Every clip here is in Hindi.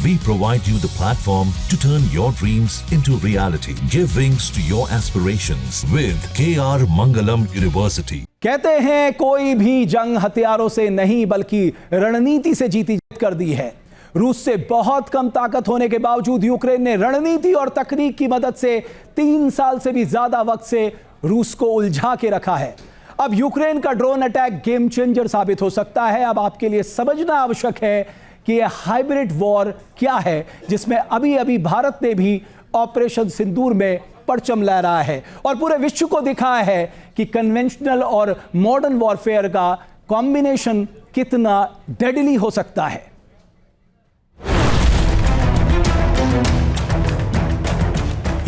We provide you the platform to turn your dreams into reality. Give wings to your aspirations with KR Mangalam University. कहते हैं कोई भी जंग हथियारों से नहीं बल्कि रणनीति से जीती कर दी है। रूस से बहुत कम ताकत होने के बावजूद यूक्रेन ने रणनीति और तकनीक की मदद से 3 साल से भी ज्यादा वक्त से रूस को उलझा के रखा है। अब यूक्रेन का ड्रोन अटैक गेम चेंजर साबित हो सकता है। अब आपके लिए समझना आवश्यक है कि यह हाइब्रिड वॉर क्या है, जिसमें अभी भारत ने भी ऑपरेशन सिंदूर में परचम लहराया है और पूरे विश्व को दिखाया है कि कन्वेंशनल और मॉडर्न वॉरफेयर का कॉम्बिनेशन कितना डेडली हो सकता है।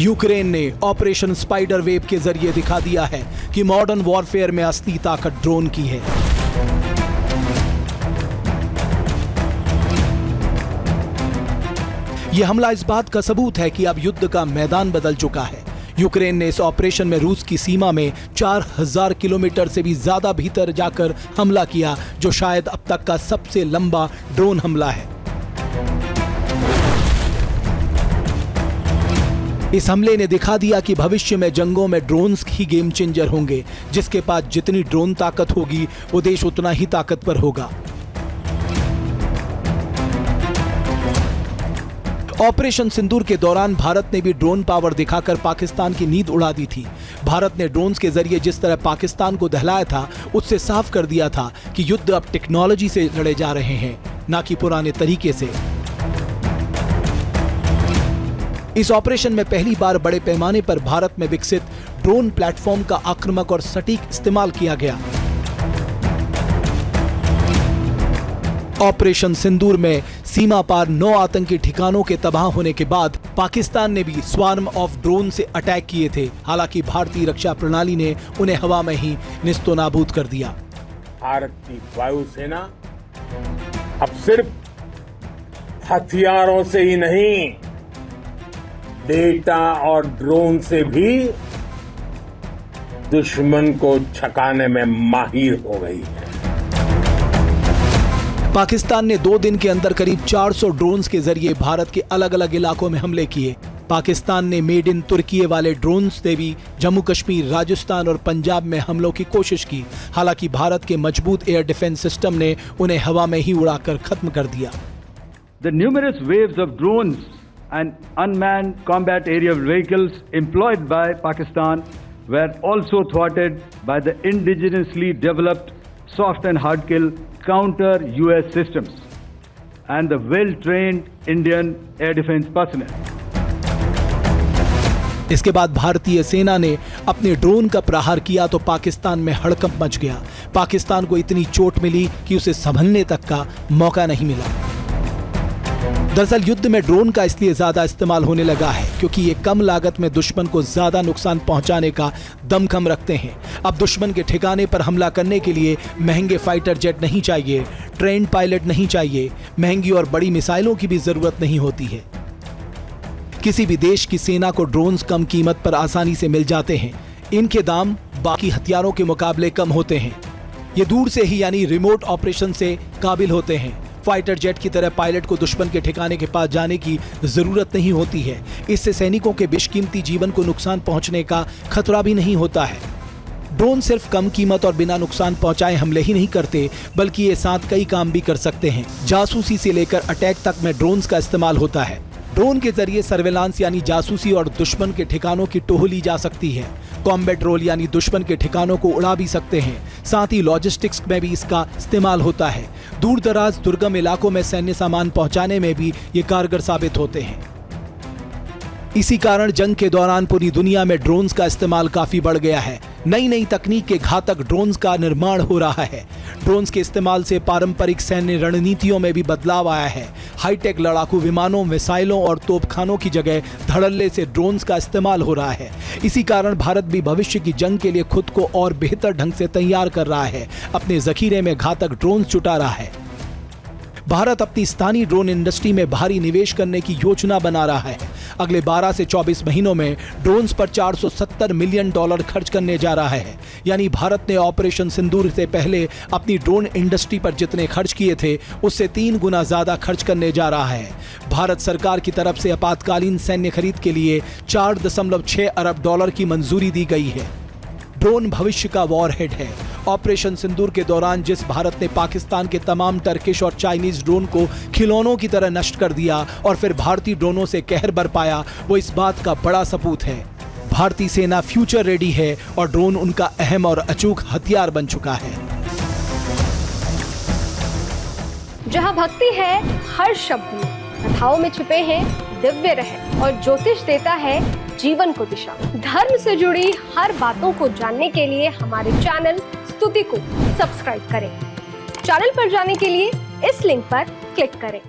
यूक्रेन ने ऑपरेशन स्पाइडर वेव के जरिए दिखा दिया है कि मॉडर्न वॉरफेयर में असली ताकत ड्रोन की है। यह हमला इस बात का सबूत है कि अब युद्ध का मैदान बदल चुका है। यूक्रेन ने इस ऑपरेशन में रूस की सीमा में 4000 किलोमीटर से भी ज्यादा भीतर जाकर हमला किया, जो शायद अब तक का सबसे लंबा ड्रोन हमला है। इस हमले ने दिखा दिया कि भविष्य में जंगों में ड्रोन्स ही गेम चेंजर होंगे। जिसके पास जितनी ड्रोन ताकत होगी वो देश उतना ही ताकतवर होगा। ऑपरेशन सिंदूर के दौरान भारत ने भी ड्रोन पावर दिखाकर पाकिस्तान की नींद उड़ा दी थी। भारत ने ड्रोन्स के जरिए जिस तरह पाकिस्तान को दहलाया था, उससे साफ कर दिया था कि युद्ध अब टेक्नोलॉजी से लड़े जा रहे हैं, ना कि पुराने तरीके से। इस ऑपरेशन में पहली बार बड़े पैमाने पर भारत में विकसित ड्रोन प्लेटफॉर्म का आक्रामक और सटीक इस्तेमाल किया गया। ऑपरेशन सिंदूर में सीमा पार 9 आतंकी ठिकानों के तबाह होने के बाद पाकिस्तान ने भी स्वार्म ऑफ ड्रोन से अटैक किए थे। हालांकि भारतीय रक्षा प्रणाली ने उन्हें हवा में ही निस्तोनाबूद कर दिया। भारत की वायुसेना अब सिर्फ हथियारों से ही नहीं, डेटा और ड्रोन से भी दुश्मन को छकाने में माहिर हो गई है। पाकिस्तान ने 2 दिन के अंदर करीब 400 ड्रोन्स के जरिए भारत के अलग अलग इलाकों में हमले किए। पाकिस्तान ने मेड इन तुर्की वाले ड्रोन्स से भी जम्मू कश्मीर, राजस्थान और पंजाब में हमलों की कोशिश की। हालांकि भारत के मजबूत एयर डिफेंस सिस्टम ने उन्हें हवा में ही उड़ाकर खत्म कर दिया। The numerous waves of drones and unmanned combat aerial vehicles employed by Pakistan were also thwarted by the indigenously developed soft and hard kill counter US systems and the well-trained Indian air defense personnel. इसके बाद भारतीय सेना ने अपने ड्रोन का प्रहार किया तो पाकिस्तान में हड़कंप मच गया। पाकिस्तान को इतनी चोट मिली कि उसे संभलने तक का मौका नहीं मिला। दरअसल युद्ध में ड्रोन का इसलिए ज्यादा इस्तेमाल होने लगा है क्योंकि ये कम लागत में दुश्मन को ज्यादा नुकसान पहुंचाने का दमखम रखते हैं। अब दुश्मन के ठिकाने पर हमला करने के लिए महंगे फाइटर जेट नहीं चाहिए, ट्रेन पायलट नहीं चाहिए, महंगी और बड़ी मिसाइलों की भी जरूरत नहीं होती है। किसी भी देश की सेना को ड्रोन्स कम कीमत पर आसानी से मिल जाते हैं। इनके दाम बाकी हथियारों के मुकाबले कम होते हैं। ये दूर से ही यानी रिमोट ऑपरेशन से काबिल होते हैं। फाइटर जेट की तरह पायलट को दुश्मन के ठिकाने के पास जाने की जरूरत नहीं होती है। इससे सैनिकों के बेशकीमती जीवन को नुकसान पहुंचने का खतरा भी नहीं होता है। ड्रोन सिर्फ कम कीमत और बिना नुकसान पहुंचाए हमले ही नहीं करते, बल्कि ये साथ कई काम भी कर सकते हैं। जासूसी से लेकर अटैक तक में ड्रोन्स का इस्तेमाल होता है। ड्रोन के जरिए सर्वेलांस यानी जासूसी और दुश्मन के ठिकानों की टोह ली जा सकती है। कॉम्बैट रोल यानी दुश्मन के ठिकानों को उड़ा भी सकते हैं। साथ ही लॉजिस्टिक्स में भी इसका इस्तेमाल होता है। दूर दराज दुर्गम इलाकों में सैन्य सामान पहुंचाने में भी ये कारगर साबित होते हैं। इसी कारण जंग के दौरान पूरी दुनिया में ड्रोन्स का इस्तेमाल काफी बढ़ गया है। नई नई तकनीक के घातक ड्रोन्स का निर्माण हो रहा है। ड्रोन्स के इस्तेमाल से पारंपरिक सैन्य रणनीतियों में भी बदलाव आया है। हाईटेक लड़ाकू विमानों, मिसाइलों और तोपखानों की जगह धड़ल्ले से ड्रोन्स का इस्तेमाल हो रहा है। इसी कारण भारत भी भविष्य की जंग के लिए खुद को और बेहतर ढंग से तैयार कर रहा है। अपने जखीरे में घातक ड्रोन्स जुटा रहा है। भारत अपनी स्थानीय ड्रोन इंडस्ट्री में भारी निवेश करने की योजना बना रहा है। अगले 12 से 24 महीनों में ड्रोन्स पर $470 मिलियन खर्च करने जा रहा है। यानी भारत ने ऑपरेशन सिंदूर से पहले अपनी ड्रोन इंडस्ट्री पर जितने खर्च किए थे उससे 3 गुना ज्यादा खर्च करने जा रहा है। भारत सरकार की तरफ से आपातकालीन सैन्य खरीद के लिए $4.6 अरब की मंजूरी दी गई है। ड्रोन भविष्य का वॉरहेड है। ऑपरेशन सिंदूर के दौरान जिस भारत ने पाकिस्तान के तमाम टर्किश और चाइनीज ड्रोन को खिलौनों की तरह नष्ट कर दिया और फिर भारतीय ड्रोनों से कहर बरपाया, वो इस बात का बड़ा सबूत है। भारतीय सेना फ्यूचर रेडी है और ड्रोन उनका अहम और अचूक हथियार बन चुका है। जहां भक्ति है हर शब्द में, कथाओं में छुपे हैं दिव्य रहस्य और ज्योतिष देता है जीवन को दिशा। धर्म से जुड़ी हर बातों को जानने के लिए हमारे चैनल स्तुति को सब्सक्राइब करें। चैनल पर जाने के लिए इस लिंक पर क्लिक करें।